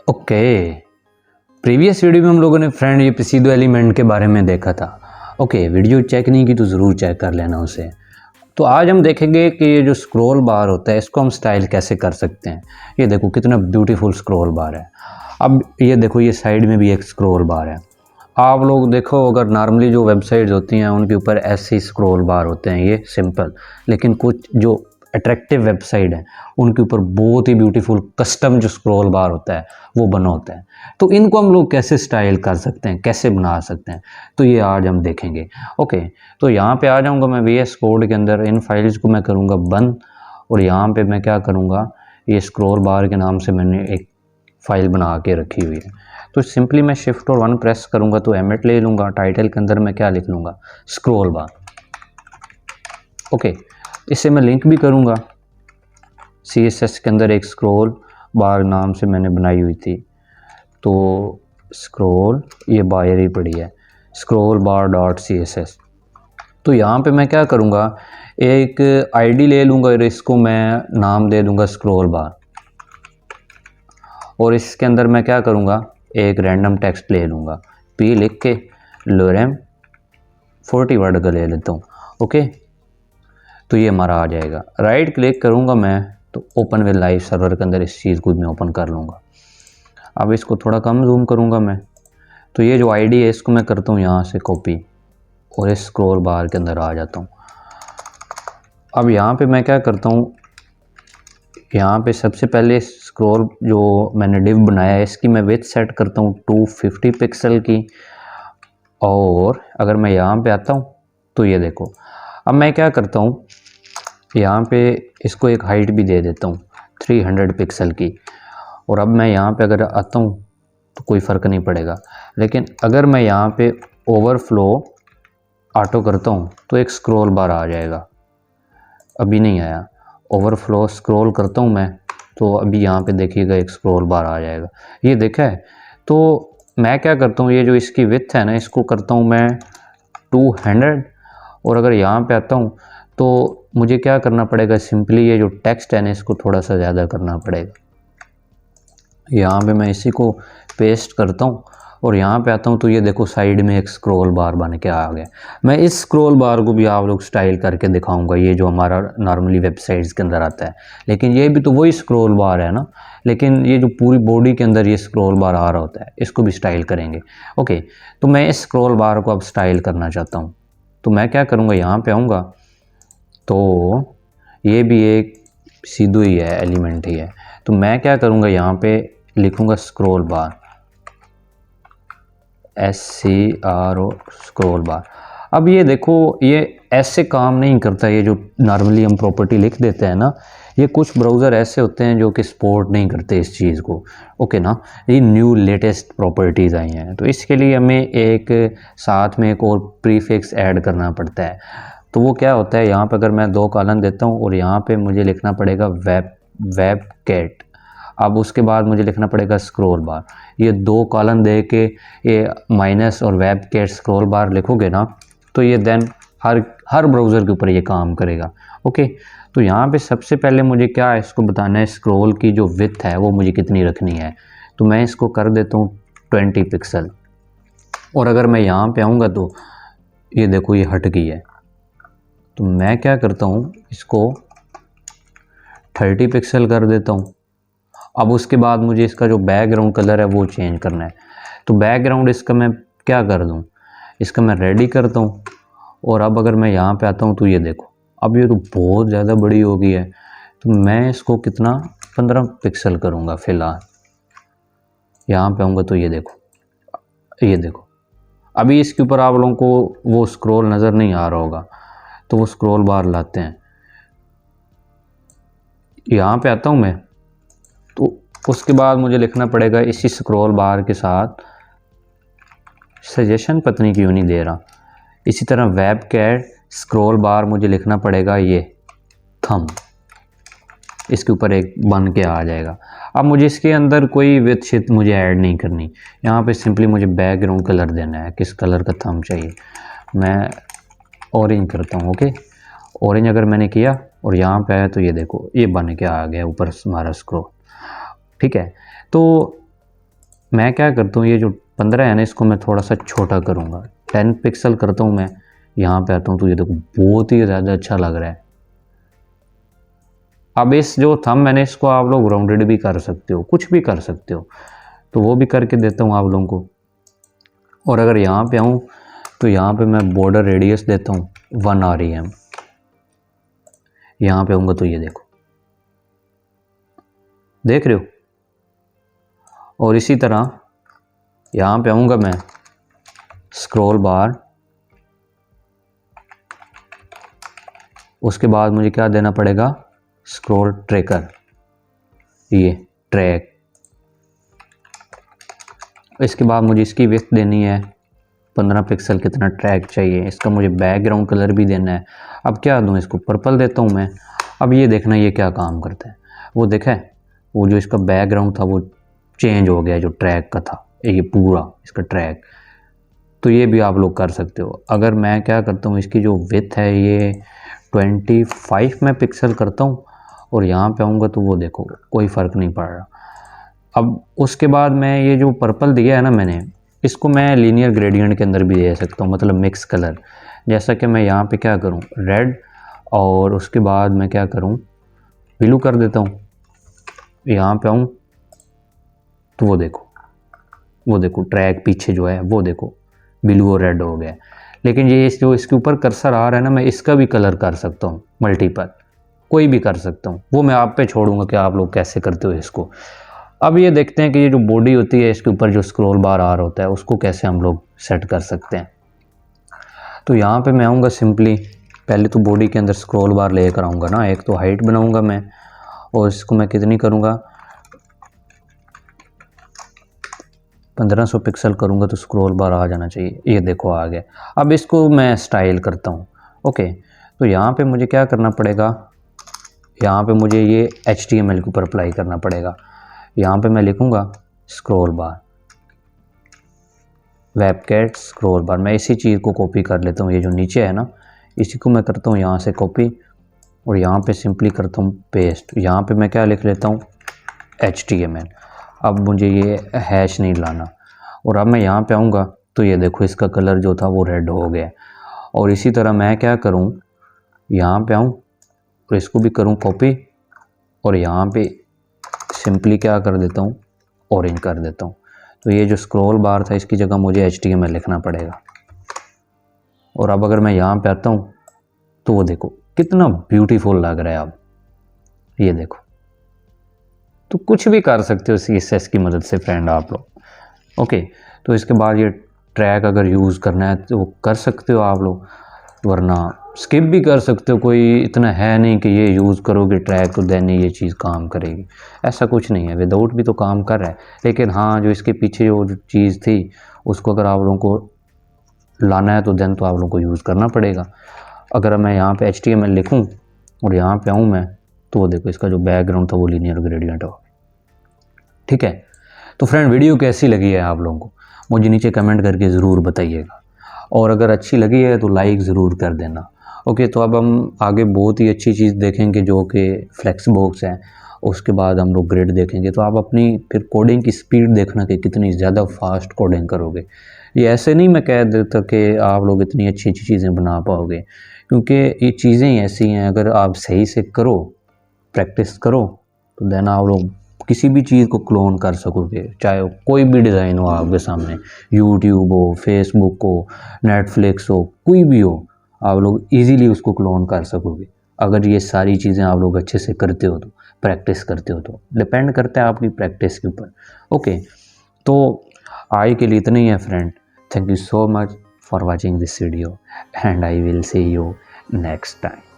Okay, previous video में हम लोगों ने फ्रेंड ये पसीदो एलिमेंट के बारे में देखा था। ओके, वीडियो चेक नहीं की तो ज़रूर चेक कर लेना उसे। तो आज हम देखेंगे कि ये जो स्क्रॉल बार होता है इसको हम स्टाइल कैसे कर सकते हैं। ये देखो कितना ब्यूटीफुल स्क्रॉल बार है। अब ये देखो ये साइड में भी एक स्क्रॉल बार है। आप लोग देखो अगर नॉर्मली जो वेबसाइट्स होती हैं उनके ऊपर ऐसे स्क्रॉल बार होते हैं ये सिंपल, लेकिन कुछ जो अट्रैक्टिव वेबसाइट है उनके ऊपर बहुत ही ब्यूटीफुल कस्टम जो स्क्रॉल बार होता है वो बना होता है। तो इनको हम लोग कैसे स्टाइल कर सकते हैं, कैसे बना सकते हैं, तो ये आज हम देखेंगे। ओके, तो यहाँ पे आ जाऊँगा मैं VS कोड के अंदर, इन फाइल्स को मैं करूँगा बंद और यहाँ पे मैं क्या करूँगा, ये स्क्रॉल बार के नाम से मैंने एक फ़ाइल बना के रखी हुई है। तो सिंपली मैं शिफ्ट और 1 प्रेस करूँगा तो एमिट ले लूँगा। टाइटल के अंदर मैं क्या लिख लूँगा, स्क्रॉल बार। ओके, इससे मैं लिंक भी करूँगा। CSS के अंदर एक स्क्रॉल बार नाम से मैंने बनाई हुई थी, तो स्क्रॉल ये बाहर ही पड़ी है, स्क्रॉल बार डॉट CSS। तो यहाँ पे मैं क्या करूँगा, एक आईडी ले लूँगा और इसको मैं नाम दे दूँगा स्क्रॉल बार, और इसके अंदर मैं क्या करूँगा, एक रैंडम टेक्स्ट ले लूँगा, P लिख के लोरेम 40 वर्ड का ले लेता हूँ। ओके, तो ये हमारा आ जाएगा। राइट क्लिक करूँगा मैं तो ओपन विद लाइव सर्वर के अंदर इस चीज़ को मैं ओपन कर लूँगा। अब इसको थोड़ा कम जूम करूँगा मैं, तो ये जो आईडी है इसको मैं करता हूँ यहाँ से कॉपी और इस स्क्रॉल बार के अंदर आ जाता हूँ। अब यहाँ पे मैं क्या करता हूँ, यहाँ पे सबसे पहले स्क्रॉल जो मैंने डिव बनाया है इसकी मैं विड्थ सेट करता हूँ 250 पिक्सल की, और अगर मैं यहाँ पे आता हूँ तो ये देखो अब मैं क्या करता हूँ, यहाँ पे इसको एक हाइट भी दे देता हूँ 300 पिक्सल की, और अब मैं यहाँ पे अगर आता हूँ तो कोई फ़र्क नहीं पड़ेगा। लेकिन अगर मैं यहाँ पे ओवरफ्लो ऑटो करता हूँ तो एक स्क्रॉल बार आ जाएगा, अभी नहीं आया। ओवरफ्लो स्क्रॉल करता हूँ मैं तो अभी यहाँ पे देखिएगा एक स्क्रॉल बार आ जाएगा, ये देखा है। तो मैं क्या करता हूँ, ये जो इसकी विड्थ है ना इसको करता हूँ मैं 200, और अगर यहाँ पे आता हूँ तो मुझे क्या करना पड़ेगा, सिंपली ये जो टेक्स्ट है ना इसको थोड़ा सा ज़्यादा करना पड़ेगा। यहाँ पे मैं इसी को पेस्ट करता हूँ और यहाँ पे आता हूँ तो ये देखो साइड में एक स्क्रॉल बार बन के आ गया। मैं इस स्क्रॉल बार को भी आप लोग स्टाइल करके दिखाऊंगा, ये जो हमारा नॉर्मली वेबसाइट्स के अंदर आता है, लेकिन ये भी तो वही स्क्रॉल बार है ना, लेकिन ये जो पूरी बॉडी के अंदर ये स्क्रॉल बार आ रहा होता है इसको भी स्टाइल करेंगे। ओके, तो मैं इस स्क्रॉल बार को अब स्टाइल करना चाहता हूँ, तो मैं क्या करूँगा, यहाँ पर आऊँगा तो ये भी एक सीधो ही है, एलिमेंट ही है। तो मैं क्या करूँगा, यहाँ पे लिखूँगा स्क्रॉल बार, SCRO स्क्रॉल बार। अब ये देखो ये ऐसे काम नहीं करता, ये जो नॉर्मली हम प्रॉपर्टी लिख देते हैं ना, ये कुछ ब्राउज़र ऐसे होते हैं जो कि सपोर्ट नहीं करते इस चीज़ को। ओके ना, ये न्यू लेटेस्ट प्रॉपर्टीज़ आई हैं, तो इसके लिए हमें एक साथ में एक और प्रीफिक्स ऐड करना पड़ता है। तो वो क्या होता है, यहाँ पर अगर मैं 2 कॉलन देता हूँ और यहाँ पे मुझे लिखना पड़ेगा वेब कैट, अब उसके बाद मुझे लिखना पड़ेगा स्क्रॉल बार। ये 2 कॉलन दे के ये माइनस और वेब कैट स्क्रॉल बार लिखोगे ना तो ये देन हर ब्राउज़र के ऊपर ये काम करेगा। ओके, तो यहाँ पे सबसे पहले मुझे क्या है, इसको बताना है स्क्रॉल की जो विड्थ है वो मुझे कितनी रखनी है। तो मैं इसको कर देता हूँ 20 पिक्सल, और अगर मैं यहाँ पे आऊँगा तो ये देखो ये हट गई है, तो मैं क्या करता हूँ इसको 30 पिक्सल कर देता हूँ। अब उसके बाद मुझे इसका जो बैकग्राउंड कलर है वो चेंज करना है, तो बैकग्राउंड इसका मैं क्या कर दूँ, इसका मैं रेडी करता हूँ। और अब अगर मैं यहाँ पे आता हूँ तो ये देखो अब ये तो बहुत ज़्यादा बड़ी हो गई है, तो मैं इसको कितना 15 पिक्सल करूँगा फ़िलहाल। यहाँ पे आऊँगा तो ये देखो अभी इसके ऊपर आप लोगों को वो स्क्रॉल नज़र नहीं आ रहा होगा, तो वो स्क्रॉल बार लाते हैं। यहाँ पे आता हूँ मैं तो उसके बाद मुझे लिखना पड़ेगा इसी स्क्रॉल बार के साथ सजेशन, पत्नी क्यों नहीं दे रहा, इसी तरह वेब कैट स्क्रॉल बार मुझे लिखना पड़ेगा ये थंब, इसके ऊपर एक बन के आ जाएगा। अब मुझे इसके अंदर कोई विड्थ शिट मुझे ऐड नहीं करनी, यहाँ पे सिंपली मुझे बैकग्राउंड कलर देना है, किस कलर का थंब चाहिए, मैं ऑरेंज करता हूँ। ओके, ऑरेंज अगर मैंने किया और यहाँ पे आया तो ये देखो ये बन के आ गया ऊपर हमारा स्क्रॉल। ठीक है, तो मैं क्या करता हूँ, ये जो 15 है ना, इसको मैं थोड़ा सा छोटा करूँगा, 10 पिक्सल करता हूँ मैं। यहाँ पे आता हूँ तो ये देखो बहुत ही ज़्यादा अच्छा लग रहा है। अब इस जो थंब मैंने, इसको आप लोग राउंडेड भी कर सकते हो, कुछ भी कर सकते हो, तो वो भी करके देता हूँ आप लोगों को। और अगर यहाँ पे आऊँ तो यहाँ पे मैं बॉर्डर रेडियस देता हूँ 1 REM। यहाँ पे आऊँगा तो ये देखो, देख रहे हो। और इसी तरह यहाँ पे आऊँगा मैं, स्क्रॉल बार, उसके बाद मुझे क्या देना पड़ेगा, स्क्रॉल ट्रैकर, ये ट्रैक। इसके बाद मुझे इसकी विड्थ देनी है 15 पिक्सल, कितना ट्रैक चाहिए। इसका मुझे बैकग्राउंड कलर भी देना है। अब क्या दूँ, इसको पर्पल देता हूँ मैं। अब ये देखना ये क्या काम करता है, वो देखा है, वो जो इसका बैकग्राउंड था वो चेंज हो गया, जो ट्रैक का था, ये पूरा इसका ट्रैक। तो ये भी आप लोग कर सकते हो। अगर मैं क्या करता हूँ, इसकी जो विड्थ है ये 25 में पिक्सल करता हूँ, और यहाँ पे आऊँगा तो वो देखो कोई फ़र्क नहीं पड़ रहा। अब उसके बाद मैं ये जो पर्पल दिया है ना मैंने, इसको मैं लीनियर ग्रेडियंट के अंदर भी दे सकता हूँ, मतलब मिक्स कलर। जैसा कि मैं यहाँ पे क्या करूँ, रेड, और उसके बाद मैं क्या करूँ, ब्लू कर देता हूँ। यहाँ पे आऊँ तो वो देखो ट्रैक पीछे जो है वो देखो ब्लू और रेड हो गया। लेकिन ये जो इसके ऊपर कर्सर आ रहा है ना, मैं इसका भी कलर कर सकता हूँ, मल्टीपल कोई भी कर सकता हूँ। वो मैं आप पे छोड़ूंगा कि आप लोग कैसे करते हो इसको। अब ये देखते हैं कि ये जो बॉडी होती है, इसके ऊपर जो स्क्रॉल बार आ रहा होता है, उसको कैसे हम लोग सेट कर सकते हैं। तो यहाँ पे मैं आऊँगा, सिंपली पहले तो बॉडी के अंदर स्क्रॉल बार लेकर आऊँगा ना, एक तो हाइट बनाऊँगा मैं, और इसको मैं कितनी करूँगा, 1500 पिक्सल करूँगा तो स्क्रॉल बार आ जाना चाहिए। ये देखो आ गया। अब इसको मैं स्टाइल करता हूँ। ओके, तो यहाँ पे मुझे क्या करना पड़ेगा, यहाँ पे मुझे ये HTML के ऊपर अप्लाई करना पड़ेगा। यहाँ पे मैं लिखूँगा स्क्रॉल बार, वेबकैट स्क्रॉल बार। मैं इसी चीज़ को कॉपी कर लेता हूँ, ये जो नीचे है ना, इसी को मैं करता हूँ यहाँ से कॉपी, और यहाँ पे सिंपली करता हूँ पेस्ट। यहाँ पे मैं क्या लिख लेता हूँ, HTML। अब मुझे ये हैश नहीं लाना। और अब मैं यहाँ पे आऊँगा तो ये देखो इसका कलर जो था वो रेड हो गया। और इसी तरह मैं क्या करूँ, यहाँ पे आऊँ और इसको भी करूँ कॉपी, और यहाँ पे सिंपली क्या कर देता हूँ, ऑरेंज कर देता हूँ। तो ये जो स्क्रॉल बार था, इसकी जगह मुझे HTML लिखना पड़ेगा। और अब अगर मैं यहाँ पे आता हूँ तो वो देखो कितना ब्यूटीफुल लग रहा है। अब ये देखो, तो कुछ भी कर सकते हो CSS की मदद से फ्रेंड आप लोग। ओके, तो इसके बाद ये ट्रैक अगर यूज़ करना है तो वो कर सकते हो आप लोग, वरना स्किप भी कर सकते हो। कोई इतना है नहीं कि ये यूज़ करोगे ट्रैक तो देन ये चीज़ काम करेगी, ऐसा कुछ नहीं है। विदाउट भी तो काम कर रहा है, लेकिन हाँ जो इसके पीछे जो चीज़ थी उसको अगर आप लोगों को लाना है तो देन तो आप लोगों को यूज़ करना पड़ेगा। अगर मैं यहाँ पे HTML लिखूँ और यहाँ पे आऊँ मैं, तो वो देखो इसका जो बैकग्राउंड था वो लीनियर ग्रेडियंट हो। ठीक है, तो फ्रेंड वीडियो कैसी लगी है आप लोगों को, मुझे नीचे कमेंट करके ज़रूर बताइएगा, और अगर अच्छी लगी है तो लाइक ज़रूर कर देना। ओके, तो अब हम आगे बहुत ही अच्छी चीज़ देखेंगे जो कि फ्लेक्स बॉक्स है। उसके बाद हम लोग ग्रिड देखेंगे। तो आप अपनी फिर कोडिंग की स्पीड देखना कि कितनी ज़्यादा फास्ट कोडिंग करोगे। ये ऐसे नहीं मैं कह देता कि आप लोग इतनी अच्छी अच्छी चीज़ें बना पाओगे, क्योंकि ये चीज़ें ही ऐसी हैं, अगर आप सही से करो, प्रैक्टिस करो, तो देन आप लोग किसी भी चीज़ को क्लोन कर सकोगे। चाहे कोई भी डिज़ाइन हो आपके सामने, यूट्यूब हो, फेसबुक हो, नेटफ्लिक्स हो, कोई भी हो, आप लोग इजीली उसको क्लोन कर सकोगे अगर ये सारी चीज़ें आप लोग अच्छे से करते हो, तो प्रैक्टिस करते हो। तो डिपेंड करता है आपकी प्रैक्टिस के ऊपर। ओके, तो आज के लिए इतना ही है friend. Thank you so much for watching this video, and I will see you next time.